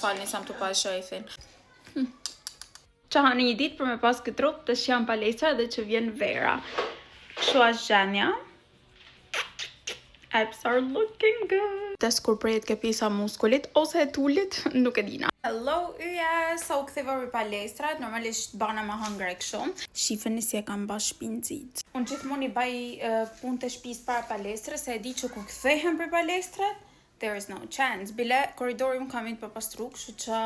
falni sa më të pa shefin. Qa ha një ditë për me pas këtë trup të shjam palestra dhe që vjen vera. Kështu është gjenja. Abs are looking good. Tes kur prejet ke pisa muskulit ose e tullit, nuk e dina. Hello, yje, sa u ktheva për palestrat, normalisht bana ma hangre kështu. Shifeni si e kam bash shpinëzit. Unë gjithmonë i baj punë të shtëpisë para palestrës, se e di që kur kthehem për palestrat, there is no chance. Bile, koridori unë kam i të përpastru, kështu që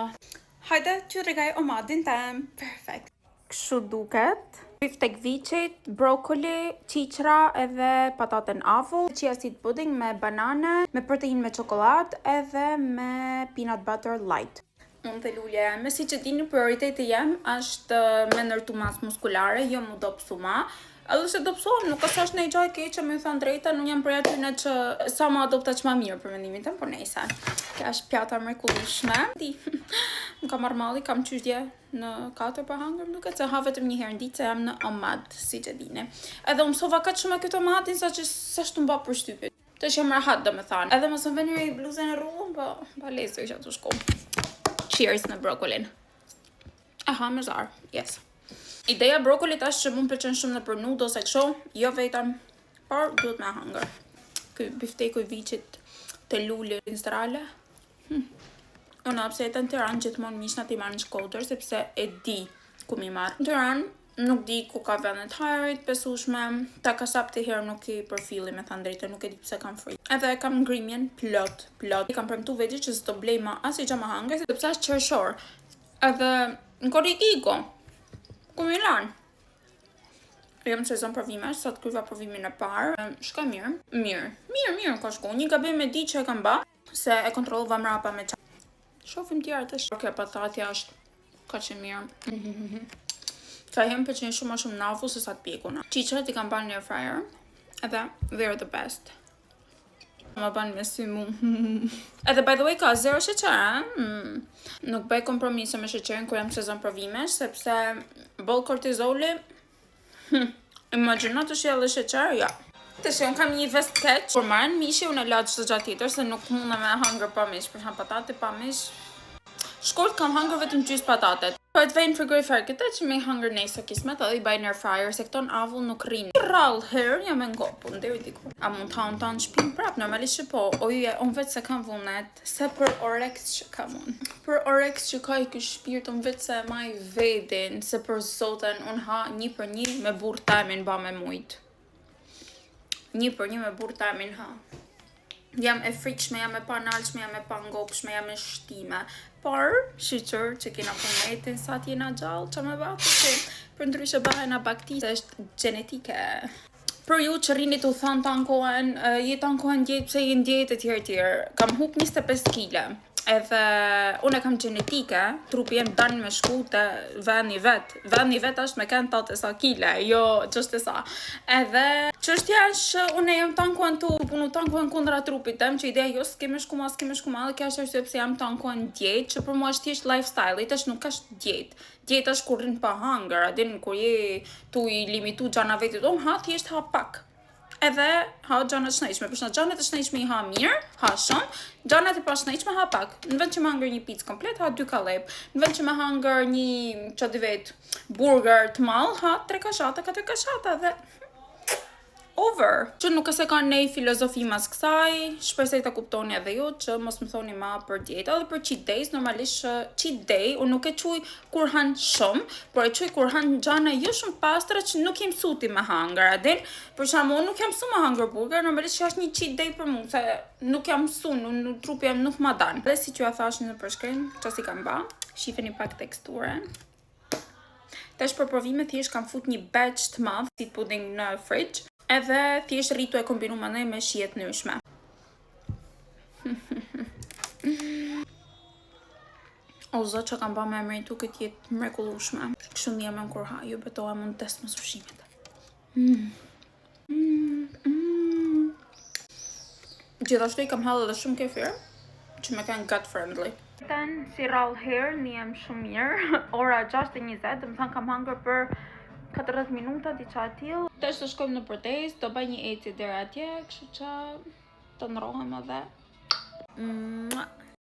hajde t'ju regaj omadin tem. Perfect. Kështu duket. Biftek viçit, brokoli, qiqra edhe pataten avull, chia seed pudding me banane, me protein me çokoladë edhe me peanut butter light. Unë dhe lulja jeme, si që dini prioriteti jem është me ndërtu masë muskulare, jo mu dopsu ma. Edhe se dopsohem, nuk është në i gjaj keqe me thënë drejta, nuk jam për atyne që sa ma adopta që ma mirë për mendimin tëm, por nejse. Kja është pjata mrekullueshme. Më kam armalli, kam qyshtje në 4 për hangër, duket se ha vetëm një herë në ditë se jam në omad, si që dini. Edhe mësova ka shumë këtë omadin, sa që s'është mba për shtypit. Të që jam rahat, do me thanë. Edhe më së venire i bluzën e rullën, pa lesë që të shko. Cheers në brokolin. Aha, me zarë, yes. Ideja brokolit është që mund pëlqen shumë në për nudo ose kështu, jo vetëm, por duhet me hangër. Ky bifteku i viçit të lulli instagrale. Unë pse jetë në Tiranë gjithmonë mishnat i marrë në Shkodër, sepse e di ku mi marrë. Në Tiranë nuk di ku ka vendet hajrit, besueshme, ta kasap të herë nuk i përfili me thënë drejtë, nuk e di pse kam free. Edhe kam ngrimjen plot. I kam premtu vetë që s'do blej ma as i gja ma hangër, sepse është qershor. Edhe në Korigigo, ku Milan. Jam në sezon provimesh, sot kryva provimin e parë. Shka mirë. Mirë, ka shku. Një gabim e di që e kam ba, se e kontrollova mrapa me qa. Shofim tjarë të shokja patatja është ka që mirë. Ka jem për që një shumë nafu se sa të pjekuna. Qiqrat i kam ban në air fryer, edhe they're the best. Ma ban me sy mu. Edhe by the way ka 0 sheqer, Nuk bëj kompromise me sheqerin kur jam sezon provimesh, sepse bol kortizoli, imagjino të shjellë sheqer, ja. Të shi, unë kam një vest keq, kur marrën mishi, unë e la çdo gjatë tjetër, se nuk mundem me hangër pa mish, për shembull patate pa mish. Shkurt kam hangër vetëm gjys patatet. Po të vejnë frigorifer këtë që me hangër nejse kismet, edhe i baj në air fryer, se këton avull nuk rinë. Rall herë jam e ngopun, deri diku. A mund ta unë shpinë prap, normalisht që po, oje, unë vetë se kam vullnet, se për oreks që kam unë. Për oreks që ka i kë shpirt, unë vetë se ma i vedin, se për zoten, unë ha 1 për 1 me burr tajmin ba me mujt. 1 për 1 me burr tajmin ha. Jam e frikshme, jam e panalshme, jam e pangopshme, jam e shtime. Por, shqyqër që kena përmetin sa t'jena gjallë, që me batu që për ndryshe bëhena bakti, se është genetike. Për ju që rini të thanë të ankohen, jetë ankohen djetë, pse jenë djetë e tjerë. Kam hup 25 kg. Edhe unë e kam genetike, trupi jem dan me shku të vendi vet. Vendi vet është me kënë 80 kile, jo qështë e sa. Edhe çështja është unë jam tankuan tu punu tankuan kundra trupit tem, që ideja jo s'ke me shku ma, dhe kjo është arsye pse jam tankuan dietë, që për mua është thjesht lifestyle, tash nuk është dietë. Dietë është kur rin pa hangër, a din kur je tu i limitu gjana vetit, unë ha thjesht ha pak. Edhe ha gjanat shnejqme, përshna gjanat e shnejqme i ha mirë, ha shumë, gjanat e pa shnejqme ha pak. Në vend që me hangër një pizza komplet, ha 2 kalep. Në vend që me hangër një, që di vet, burger të malë, ha 3 kashata, 4 kashata dhe over. Që nuk se ka nej filozofi mas kësaj, shpresoj ta kuptoni edhe ju që mos më thoni ma për dietë. Edhe për cheat days, normalisht cheat day, unë nuk e quj kur han shumë, por e quj kur han gjana jo shumë pastra që nuk jem suti me hangër, a din? Për shembull, unë nuk jam su me hangër burger, normalisht që është një cheat day për mua, se nuk jam su, trupi jam nuk ma dan. Dhe si që ja thash në përshkrim, që si kam ba, shifeni pak teksturën. Tash për provime thjesht kam fut një batch të madh seed pudding në fridge. Edhe thjesht rritu e kombinu më nej me shijet nyshme. O zot që kam ba me emritu këtë jetë mrekullueshme. Kështu ndjehem kur ha, ju betohem unë test më sushimet. Gjithashtu i kam hallë edhe shumë kefir, që me kanë gut friendly. Si rall herë, ndjehem shumë mirë. Ora 6:20, dhe më thanë kam hangër për 40 minuta, diqa t'il. Tash të shkojmë në protest, do bëj një eci deri atje, kështu që të ndrohem edhe.